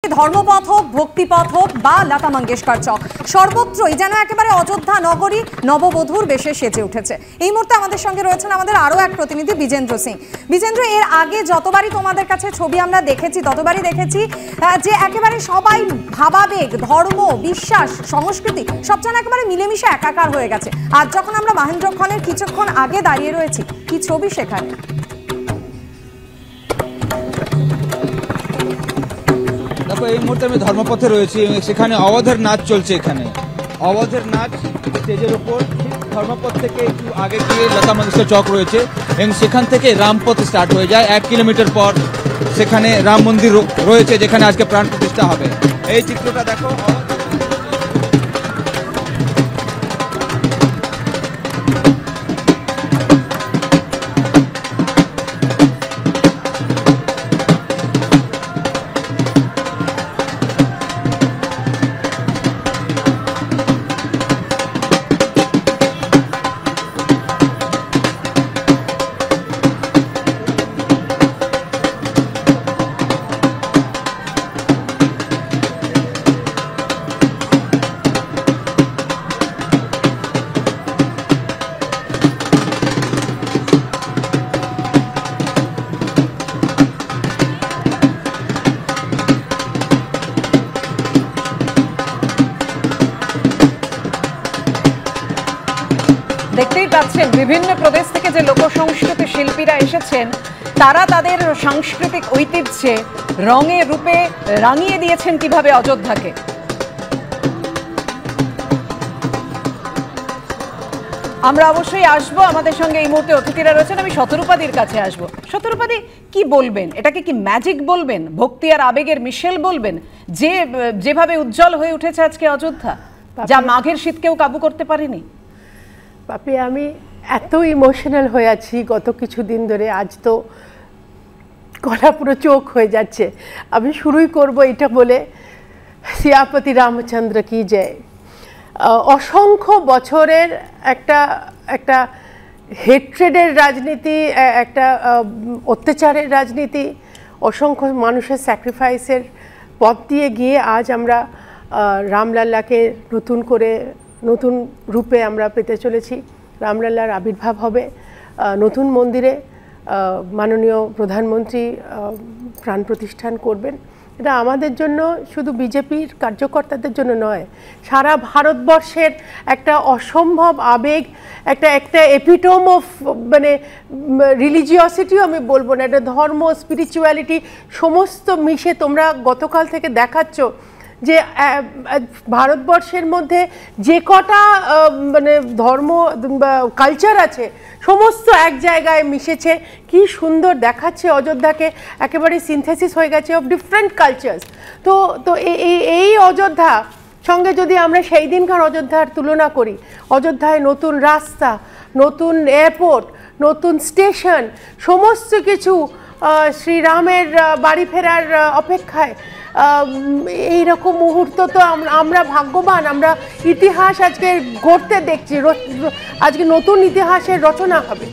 ধর্মপথ হোক, ভক্তিপথ হোক বা লতা মঙ্গেশকর চক, সর্বত্রই যেন একেবারে অযোধ্যা নগরী নববধূর বেশে সেজে উঠেছে। এই মুহূর্তে আমাদের সঙ্গে রয়েছেন আমাদের আরও এক প্রতিনিধি বিজেন্দ্র সিং। বিজেন্দ্র, এর আগে যতবারই তোমাদের কাছে ছবি আমরা দেখেছি ততবারই দেখেছি যে একেবারে সবাই ভাবাবেগ, ধর্ম, বিশ্বাস, সংস্কৃতি সব যেন একেবারে মিলেমিশে একাকার হয়ে গেছে। আজ যখন আমরা মহেন্দ্রক্ষণের কিছুক্ষণ আগে দাঁড়িয়ে রয়েছি, কি ছবি সেখানে? দেখো, এই মুহূর্তে আমি ধর্মপথে রয়েছি, সেখানে অবধের নাচ চলছে। এখানে অবধের নাচ স্টেজের উপর, ধর্মপথ থেকে একটু আগে গিয়ে লতা মঙ্গেশকর চক রয়েছে এবং সেখান থেকে রামপথ স্টার্ট হয়ে যায়। 1 কিলোমিটার পর সেখানে রাম মন্দির রয়েছে, যেখানে আজকে প্রাণ প্রতিষ্ঠা হবে। এই চিত্রটা দেখো। দেখতেই পাচ্ছেন বিভিন্ন প্রদেশ থেকে যে লোক সংস্কৃতি শিল্পীরা এসেছেন, তারা তাদের সাংস্কৃতিক ঐতিহ্যে রঙে রূপে রাঙিয়ে দিয়েছেন কিভাবে অযোধ্যাকে। আমরা অবশ্যই আসবো, আমাদের সঙ্গে এই মুহূর্তে অতিথিরা রয়েছেন। আমি শতরূপাদির কাছে আসবো। শতরূপাদি, কি বলবেন? এটাকে কি ম্যাজিক বলবেন, ভক্তি আর আবেগের মিশেল বলবেন, যেভাবে উজ্জ্বল হয়ে উঠেছে আজকে অযোধ্যা, যা মাঘের শীতকেও কাবু করতে পারেনি? পাপি, আমি এত ইমোশনাল হয়ে আছি গত কিছুদিন ধরে, আজ তো গলা পুরো চোখ হয়ে যাচ্ছে। আমি শুরুই করব এটা বলে, সিয়াপতি রামচন্দ্র কি জয়। অসংখ্য বছরের একটা হেট্রেডের রাজনীতি, একটা অত্যাচারের রাজনীতি, অসংখ্য মানুষের স্যাক্রিফাইসের পথ দিয়ে গিয়ে আজ আমরা রামলাল্লাকে নতুন রূপে আমরা পেতে চলেছি। রামলাল্লার আবির্ভাব হবে নতুন মন্দিরে, মাননীয় প্রধানমন্ত্রী প্রাণ প্রতিষ্ঠান করবেন। এটা আমাদের জন্য, শুধু বিজেপির কার্যকর্তাদের জন্য নয়, সারা ভারতবর্ষের একটা অসম্ভব আবেগ, একটা এপিটোম অফ, মানে রিলিজিয়াসিটিও আমি বলবো না, একটা ধর্ম, স্পিরিচুয়ালিটি সমস্ত মিশে তোমরা গতকাল থেকে দেখাচ্ছ যে ভারতবর্ষের মধ্যে যে কটা মানে ধর্ম বা কালচার আছে সমস্ত এক জায়গায় মিশেছে। কি সুন্দর দেখাচ্ছে অযোধ্যাকে, একেবারে সিনথেসিস হয়ে গেছে অফ ডিফারেন্ট কালচার্স। তো এই অযোধ্যা সঙ্গে যদি আমরা সেই দিনকার অযোধ্যার তুলনা করি, অযোধ্যায় নতুন রাস্তা, নতুন এয়ারপোর্ট, নতুন স্টেশন, সমস্ত কিছু শ্রীরামের বাড়ি ফেরার অপেক্ষায়। এইরকম মুহূর্ত তো আমরা ভাগ্যবান। আমরা ইতিহাস আজকে গড়তে দেখছি, আজকে নতুন ইতিহাসের রচনা হবে।